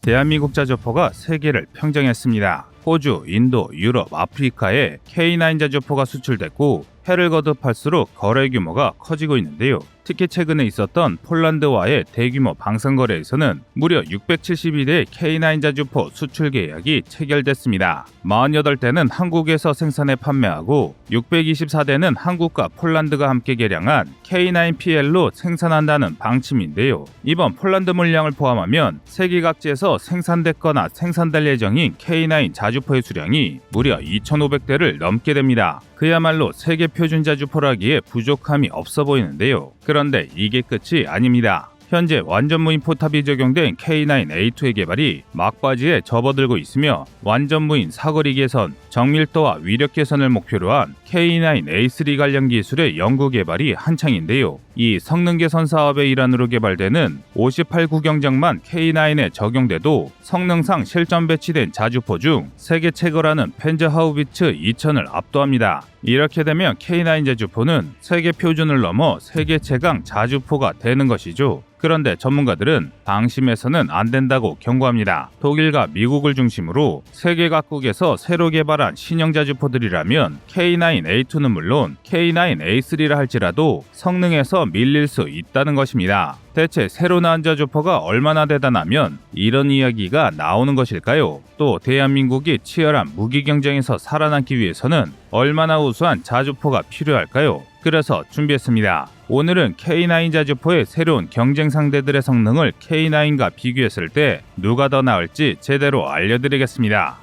대한민국 자주포가 세계를 평정했습니다. 호주, 인도, 유럽, 아프리카에 K9 자주포가 수출됐고 해를 거듭할수록 거래 규모가 커지고 있는데요. 특히 최근에 있었던 폴란드와의 대규모 방산 거래에서는 무려 672대의 K9 자주포 수출 계약이 체결됐습니다. 48대는 한국에서 생산해 판매하고 624대는 한국과 폴란드가 함께 개량한 K9PL로 생산한다는 방침인데요. 이번 폴란드 물량을 포함하면 세계 각지에서 생산됐거나 생산될 예정인 K9 자주포의 수량이 무려 2,500대를 넘게 됩니다. 그야말로 세계 표준 자주포라기에 부족함이 없어 보이는데요. 그런데 이게 끝이 아닙니다. 현재 완전 무인 포탑이 적용된 K9A2의 개발이 막바지에 접어들고 있으며 완전 무인 사거리 개선, 정밀도와 위력 개선을 목표로 한 K9A3 관련 기술의 연구 개발이 한창인데요. 이 성능 개선 사업의 일환으로 개발되는 58구경장만 K9에 적용돼도 성능상 실전 배치된 자주포 중 세계 최고라는 펜저하우비츠 2000을 압도합니다. 이렇게 되면 K9 자주포는 세계 표준을 넘어 세계 최강 자주포가 되는 것이죠. 그런데 전문가들은 방심해서는 안 된다고 경고합니다. 독일과 미국을 중심으로 세계 각국에서 새로 개발한 신형 자주포들이라면 K9A2는 물론 K9A3라 할지라도 성능에서 밀릴 수 있다는 것입니다. 대체 새로 나온 자주포가 얼마나 대단하면 이런 이야기가 나오는 것일까요? 또 대한민국이 치열한 무기 경쟁에서 살아남기 위해서는 얼마나 우수한 자주포가 필요할까요? 그래서 준비했습니다. 오늘은 K9 자주포의 새로운 경쟁 상대들의 성능을 K9과 비교했을 때 누가 더 나을지 제대로 알려드리겠습니다.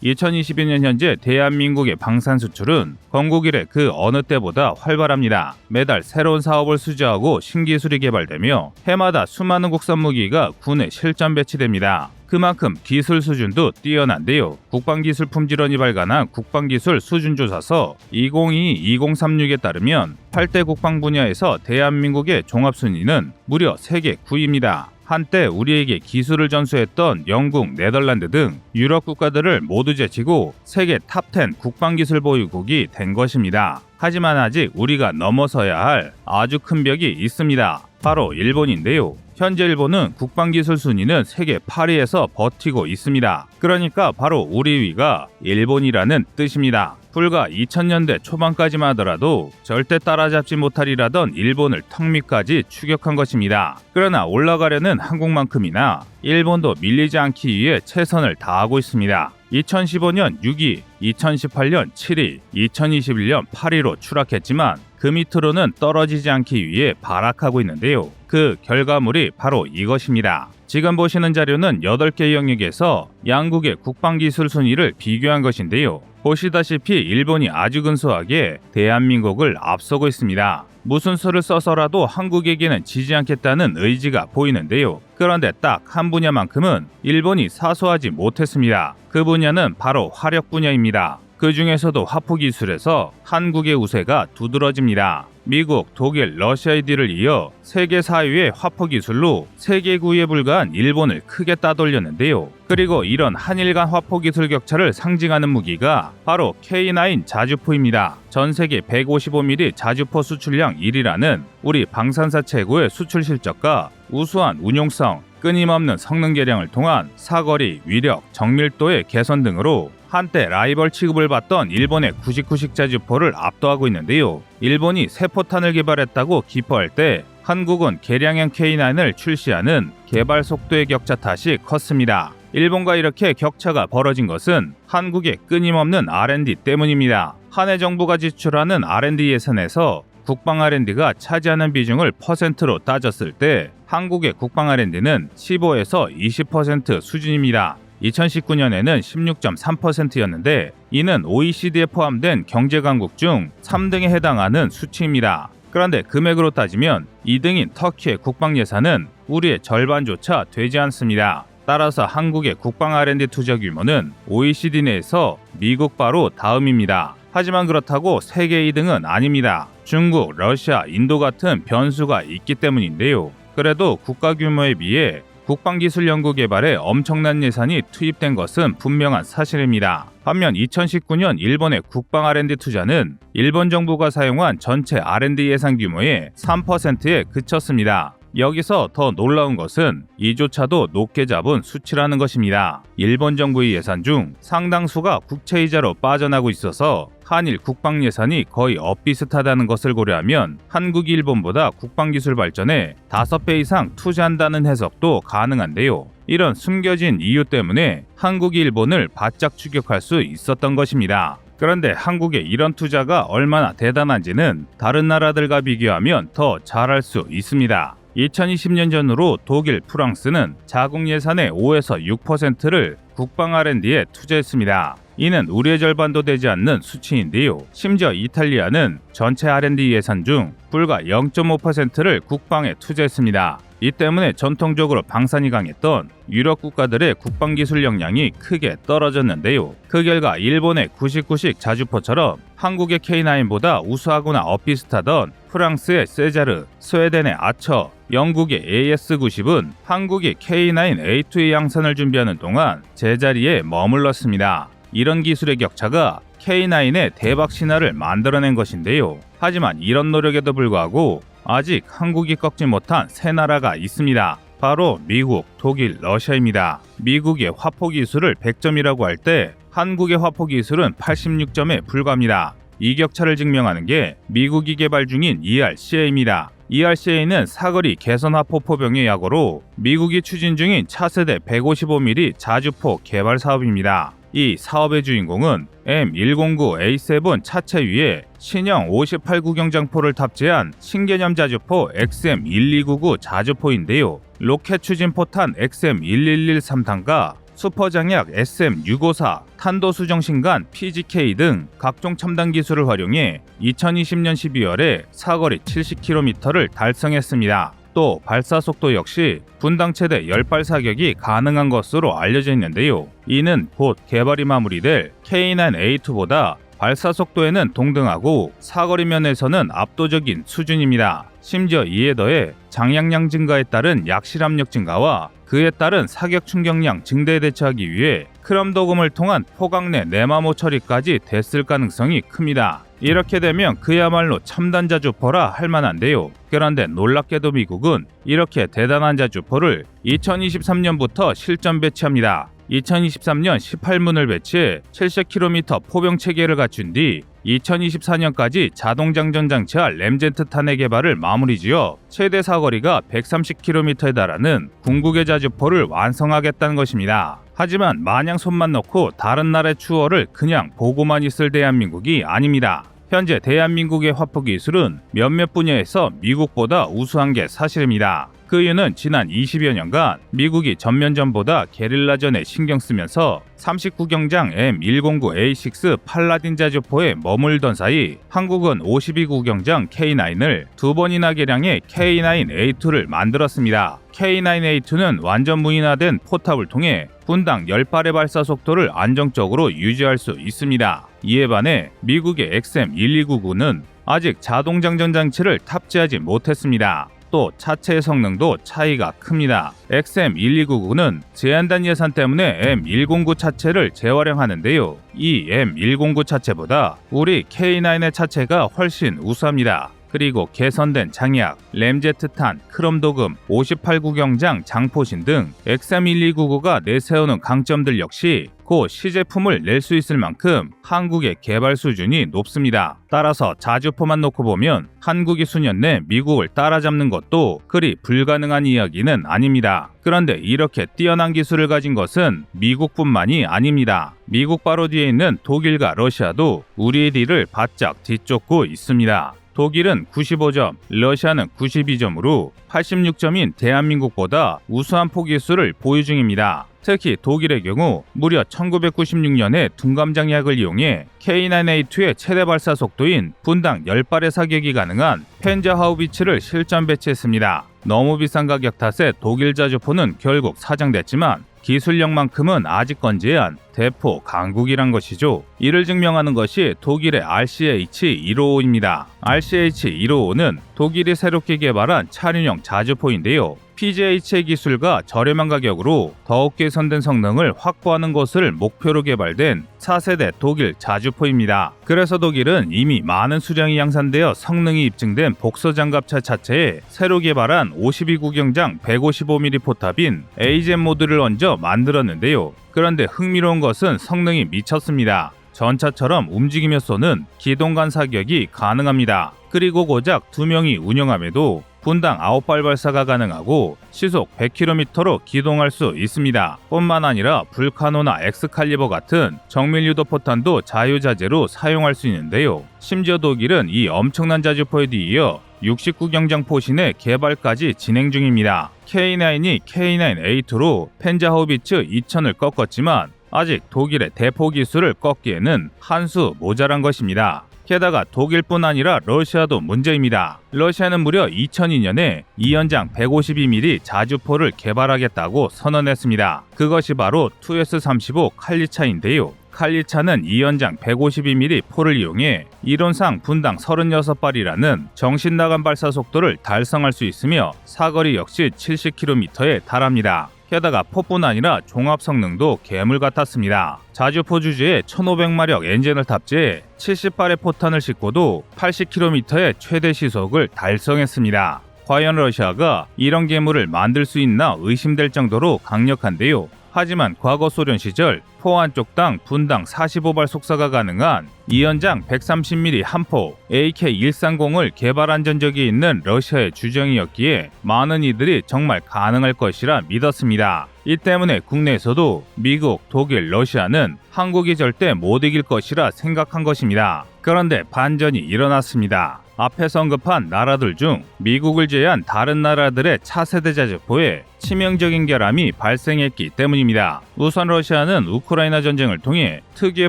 (2022년) 현재 대한민국의 방산 수출은 건국 이래 그 어느 때보다 활발합니다. 매달 새로운 사업을 수주하고 신기술이 개발되며 해마다 수많은 국산 무기가 군에 실전 배치됩니다. 그만큼 기술 수준도 뛰어난데요. 국방기술품질원이 발간한 국방기술 수준조사서 2022-2036에 따르면 8대 국방 분야에서 대한민국의 종합순위는 무려 세계 9위입니다. 한때 우리에게 기술을 전수했던 영국, 네덜란드 등 유럽 국가들을 모두 제치고 세계 탑10 국방기술 보유국이 된 것입니다. 하지만 아직 우리가 넘어서야 할 아주 큰 벽이 있습니다. 바로 일본인데요. 현재 일본은 국방기술 순위는 세계 8위에서 버티고 있습니다. 그러니까 바로 우리 위가 일본이라는 뜻입니다. 불과 2000년대 초반까지만 하더라도 절대 따라잡지 못하리라던 일본을 턱 밑까지 추격한 것입니다. 그러나 올라가려는 한국만큼이나 일본도 밀리지 않기 위해 최선을 다하고 있습니다. 2015년 6위, 2018년 7위, 2021년 8위로 추락했지만 그 밑으로는 떨어지지 않기 위해 발악하고 있는데요. 그 결과물이 바로 이것입니다. 지금 보시는 자료는 8개 영역에서 양국의 국방기술 순위를 비교한 것인데요. 보시다시피 일본이 아주 근소하게 대한민국을 앞서고 있습니다. 무슨 수를 써서라도 한국에게는 지지 않겠다는 의지가 보이는데요. 그런데 딱 한 분야만큼은 일본이 사수하지 못했습니다. 그 분야는 바로 화력 분야입니다. 그 중에서도 화포 기술에서 한국의 우세가 두드러집니다. 미국, 독일, 러시아의 뒤를 이어 세계 4위의 화포 기술로 세계 9위에 불과한 일본을 크게 따돌렸는데요. 그리고 이런 한일 간 화포 기술 격차를 상징하는 무기가 바로 K9 자주포입니다. 전 세계 155mm 자주포 수출량 1위라는 우리 방산사 최고의 수출 실적과 우수한 운용성, 끊임없는 성능 개량을 통한 사거리, 위력, 정밀도의 개선 등으로 한때 라이벌 취급을 받던 일본의 99식 자주포를 압도하고 있는데요. 일본이 새 포탄을 개발했다고 기뻐할 때 한국은 개량형 K9을 출시하는 개발 속도의 격차 탓이 컸습니다. 일본과 이렇게 격차가 벌어진 것은 한국의 끊임없는 R&D 때문입니다. 한해 정부가 지출하는 R&D 예산에서 국방 R&D가 차지하는 비중을 퍼센트로 따졌을 때 한국의 국방 R&D는 15에서 20% 수준입니다. 2019년에는 16.3%였는데 이는 OECD에 포함된 경제강국 중 3등에 해당하는 수치입니다. 그런데 금액으로 따지면 2등인 터키의 국방 예산은 우리의 절반조차 되지 않습니다. 따라서 한국의 국방 R&D 투자 규모는 OECD 내에서 미국 바로 다음입니다. 하지만 그렇다고 세계 2등은 아닙니다. 중국, 러시아, 인도 같은 변수가 있기 때문인데요. 그래도 국가 규모에 비해 국방기술 연구 개발에 엄청난 예산이 투입된 것은 분명한 사실입니다. 반면 2019년 일본의 국방 R&D 투자는 일본 정부가 사용한 전체 R&D 예산 규모의 3%에 그쳤습니다. 여기서 더 놀라운 것은 이조차도 높게 잡은 수치라는 것입니다. 일본 정부의 예산 중 상당수가 국채이자로 빠져나고 있어서 한일 국방 예산이 거의 엇비슷하다는 것을 고려하면 한국이 일본보다 국방기술 발전에 5배 이상 투자한다는 해석도 가능한데요. 이런 숨겨진 이유 때문에 한국이 일본을 바짝 추격할 수 있었던 것입니다. 그런데 한국의 이런 투자가 얼마나 대단한지는 다른 나라들과 비교하면 더 잘할 수 있습니다. 2020년 전후로 독일, 프랑스는 자국 예산의 5에서 6%를 국방 R&D에 투자했습니다. 이는 우리의 절반도 되지 않는 수치인데요. 심지어 이탈리아는 전체 R&D 예산 중 불과 0.5%를 국방에 투자했습니다. 이 때문에 전통적으로 방산이 강했던 유럽 국가들의 국방기술 역량이 크게 떨어졌는데요. 그 결과 일본의 99식 자주포처럼 한국의 K9보다 우수하거나 엇비슷하던 프랑스의 세자르, 스웨덴의 아처, 영국의 AS-90은 한국이 K9A2의 양산을 준비하는 동안 제자리에 머물렀습니다. 이런 기술의 격차가 K9의 대박 신화를 만들어낸 것인데요. 하지만 이런 노력에도 불구하고 아직 한국이 꺾지 못한 세 나라가 있습니다. 바로 미국, 독일, 러시아입니다. 미국의 화포 기술을 100점이라고 할 때 한국의 화포 기술은 86점에 불과합니다. 이 격차를 증명하는 게 미국이 개발 중인 ERCA입니다. ERCA는 사거리 개선 화포 포병의 약어로 미국이 추진 중인 차세대 155mm 자주포 개발 사업입니다. 이 사업의 주인공은 M109A7 차체 위에 신형 58구경장포를 탑재한 신개념 자주포 XM1299 자주포인데요. 로켓 추진 포탄 XM1113 3탄과 슈퍼장약 SM654, 탄도 수정 신간 PGK 등 각종 첨단 기술을 활용해 2020년 12월에 사거리 70km를 달성했습니다. 또 발사 속도 역시 분당 최대 10발 사격이 가능한 것으로 알려져 있는데요. 이는 곧 개발이 마무리될 K9A2보다 발사 속도에는 동등하고 사거리 면에서는 압도적인 수준입니다. 심지어 이에 더해 장약량 증가에 따른 약실 압력 증가와 그에 따른 사격 충격량 증대에 대처하기 위해 크롬 도금을 통한 포각 내 내마모 처리까지 됐을 가능성이 큽니다. 이렇게 되면 그야말로 첨단 자주포라 할 만한데요. 그런데 놀랍게도 미국은 이렇게 대단한 자주포를 2023년부터 실전 배치합니다. 2023년 18문을 배치해 70km 포병 체계를 갖춘 뒤 2024년까지 자동장전 장치와 램제트 탄의 개발을 마무리지어 최대 사거리가 130km에 달하는 궁극의 자주포를 완성하겠다는 것입니다. 하지만 마냥 손만 놓고 다른 나라의 추월을 그냥 보고만 있을 대한민국이 아닙니다. 현재 대한민국의 화포 기술은 몇몇 분야에서 미국보다 우수한 게 사실입니다. 그 이유는 지난 20여 년간 미국이 전면전보다 게릴라전에 신경 쓰면서 39경장 M109A6 팔라딘 자주포에 머물던 사이 한국은 52구경장 K9을 2번이나 개량해 K9A2를 만들었습니다. K9A2는 완전 무인화된 포탑을 통해 분당 10발의 발사 속도를 안정적으로 유지할 수 있습니다. 이에 반해 미국의 XM1299는 아직 자동장전 장치를 탑재하지 못했습니다. 또 차체의 성능도 차이가 큽니다. XM1299는 제한된 예산 때문에 M109 차체를 재활용하는데요. 이 M109 차체보다 우리 K9의 차체가 훨씬 우수합니다. 그리고 개선된 장약, 램제트탄, 크롬도금, 58구경장 장포신 등 XM1299가 내세우는 강점들 역시 곧 시제품을 낼 수 있을 만큼 한국의 개발 수준이 높습니다. 따라서 자주포만 놓고 보면 한국이 수년 내 미국을 따라잡는 것도 그리 불가능한 이야기는 아닙니다. 그런데 이렇게 뛰어난 기술을 가진 것은 미국뿐만이 아닙니다. 미국 바로 뒤에 있는 독일과 러시아도 우리의 뒤를 바짝 뒤쫓고 있습니다. 독일은 95점, 러시아는 92점으로 86점인 대한민국보다 우수한 포기수를 보유 중입니다. 특히 독일의 경우 무려 1996년에 둔감장약을 이용해 K9A2의 최대 발사 속도인 분당 10발의 사격이 가능한 펜저 하우비츠를 실전 배치했습니다. 너무 비싼 가격 탓에 독일 자주포는 결국 사장됐지만 기술력만큼은 아직건재한 대포 강국이란 것이죠. 이를 증명하는 것이 독일의 RCH-155입니다. RCH-155는 독일이 새롭게 개발한 차륜형 자주포인데요. PJH의 기술과 저렴한 가격으로 더욱 개선된 성능을 확보하는 것을 목표로 개발된 4세대 독일 자주포입니다. 그래서 독일은 이미 많은 수량이 양산되어 성능이 입증된 복서장갑차 차체에 새로 개발한 52구경장 155mm 포탑인 AZ 모드를 얹어 만들었는데요. 그런데 흥미로운 것은 성능이 미쳤습니다. 전차처럼 움직이며 쏘는 기동간 사격이 가능합니다. 그리고 고작 2명이 운영함에도 분당 9발 발사가 가능하고 시속 100km로 기동할 수 있습니다. 뿐만 아니라 불카노나 엑스칼리버 같은 정밀 유도 포탄도 자유자재로 사용할 수 있는데요. 심지어 독일은 이 엄청난 자주포에 뒤이어 69경장 포신의 개발까지 진행 중입니다. K9이 K9A2로 펜자하우비츠 2000을 꺾었지만 아직 독일의 대포 기술을 꺾기에는 한 수 모자란 것입니다. 게다가 독일뿐 아니라 러시아도 문제입니다. 러시아는 무려 2002년에 2연장 152mm 자주포를 개발하겠다고 선언했습니다. 그것이 바로 2S-35 칼리차인데요. 칼리차는 2연장 152mm 포를 이용해 이론상 분당 36발이라는 정신나간 발사 속도를 달성할 수 있으며 사거리 역시 70km에 달합니다. 게다가 포뿐 아니라 종합 성능도 괴물 같았습니다. 자주포 주제에 1500마력 엔진을 탑재해 70발의 포탄을 싣고도 80km의 최대 시속을 달성했습니다. 과연 러시아가 이런 괴물을 만들 수 있나 의심될 정도로 강력한데요. 하지만 과거 소련 시절 포 한 쪽당 분당 45발 속사가 가능한 2연장 130mm 한포 AK-130을 개발한 전적이 있는 러시아의 주장이었기에 많은 이들이 정말 가능할 것이라 믿었습니다. 이 때문에 국내에서도 미국, 독일, 러시아는 한국이 절대 못 이길 것이라 생각한 것입니다. 그런데 반전이 일어났습니다. 앞에서 언급한 나라들 중 미국을 제외한 다른 나라들의 차세대 자주포에 치명적인 결함이 발생했기 때문입니다. 우선 러시아는 우크라이나 전쟁을 통해 특유의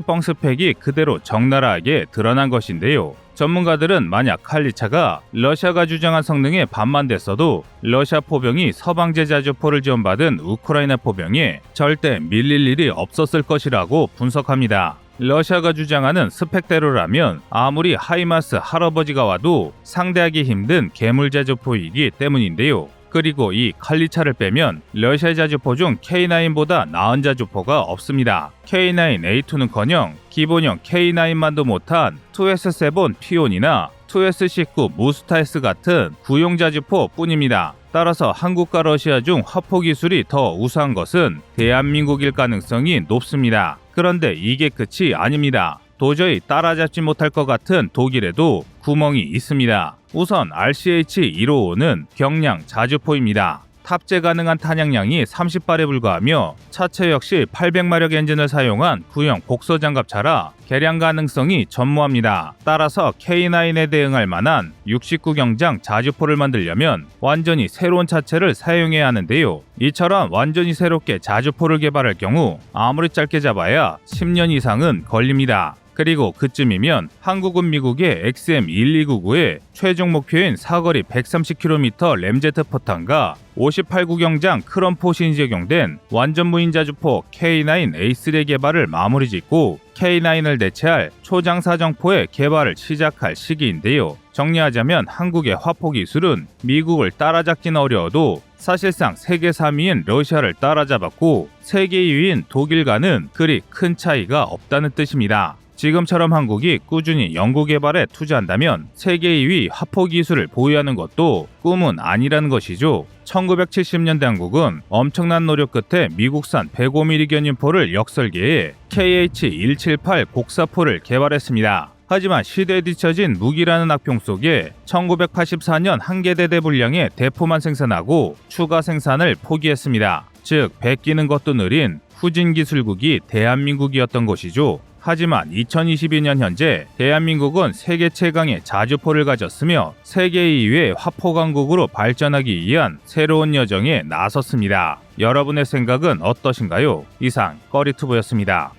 뻥스펙이 그대로 적나라하게 드러난 것인데요. 전문가들은 만약 칼리차가 러시아가 주장한 성능의 반만 됐어도 러시아 포병이 서방제 자주포를 지원받은 우크라이나 포병에 절대 밀릴 일이 없었을 것이라고 분석합니다. 러시아가 주장하는 스펙대로라면 아무리 하이마스 할아버지가 와도 상대하기 힘든 괴물 자주포이기 때문인데요. 그리고 이 칼리차를 빼면 러시아 자주포 중 K9보다 나은 자주포가 없습니다. K9A2는커녕 기본형 K9만도 못한 2S7 피온이나 2S19 무스타이스 같은 구용 자주포 뿐입니다. 따라서 한국과 러시아 중 화포 기술이 더 우수한 것은 대한민국일 가능성이 높습니다. 그런데 이게 끝이 아닙니다. 도저히 따라잡지 못할 것 같은 독일에도 구멍이 있습니다. 우선 RCH-155는 경량 자주포입니다. 탑재 가능한 탄약량이 30발에 불과하며 차체 역시 800마력 엔진을 사용한 구형 복서장갑차라 개량 가능성이 전무합니다. 따라서 K9에 대응할 만한 69경장 자주포를 만들려면 완전히 새로운 차체를 사용해야 하는데요. 이처럼 완전히 새롭게 자주포를 개발할 경우 아무리 짧게 잡아야 10년 이상은 걸립니다. 그리고 그쯤이면 한국은 미국의 XM1299의 최종 목표인 사거리 130km 램제트 포탄과 58구경장 크롬 포신이 적용된 완전 무인 자주포 K9A3의 개발을 마무리 짓고 K9을 대체할 초장사정포의 개발을 시작할 시기인데요. 정리하자면 한국의 화포 기술은 미국을 따라잡기는 어려워도 사실상 세계 3위인 러시아를 따라잡았고 세계 2위인 독일과는 그리 큰 차이가 없다는 뜻입니다. 지금처럼 한국이 꾸준히 연구 개발에 투자한다면 세계 2위 화포 기술을 보유하는 것도 꿈은 아니라는 것이죠. 1970년대 한국은 엄청난 노력 끝에 미국산 105mm 견인포를 역설계해 KH-178 곡사포를 개발했습니다. 하지만 시대에 뒤처진 무기라는 악평 속에 1984년 한계대대 분량의 대포만 생산하고 추가 생산을 포기했습니다. 즉 베끼는 것도 느린 후진 기술국이 대한민국이었던 것이죠. 하지만 2022년 현재 대한민국은 세계 최강의 자주포를 가졌으며 세계 2위의 화포 강국으로 발전하기 위한 새로운 여정에 나섰습니다. 여러분의 생각은 어떠신가요? 이상 꺼리투브였습니다.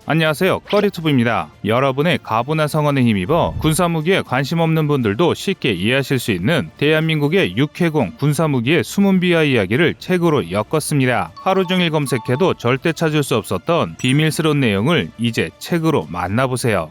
안녕하세요, 꺼리투브입니다. 여러분의 가부나 성원에 힘입어 군사무기에 관심 없는 분들도 쉽게 이해하실 수 있는 대한민국의 육해공 군사무기의 숨은 비하 이야기를 책으로 엮었습니다. 하루 종일 검색해도 절대 찾을 수 없었던 비밀스러운 내용을 이제 책으로 만나보세요.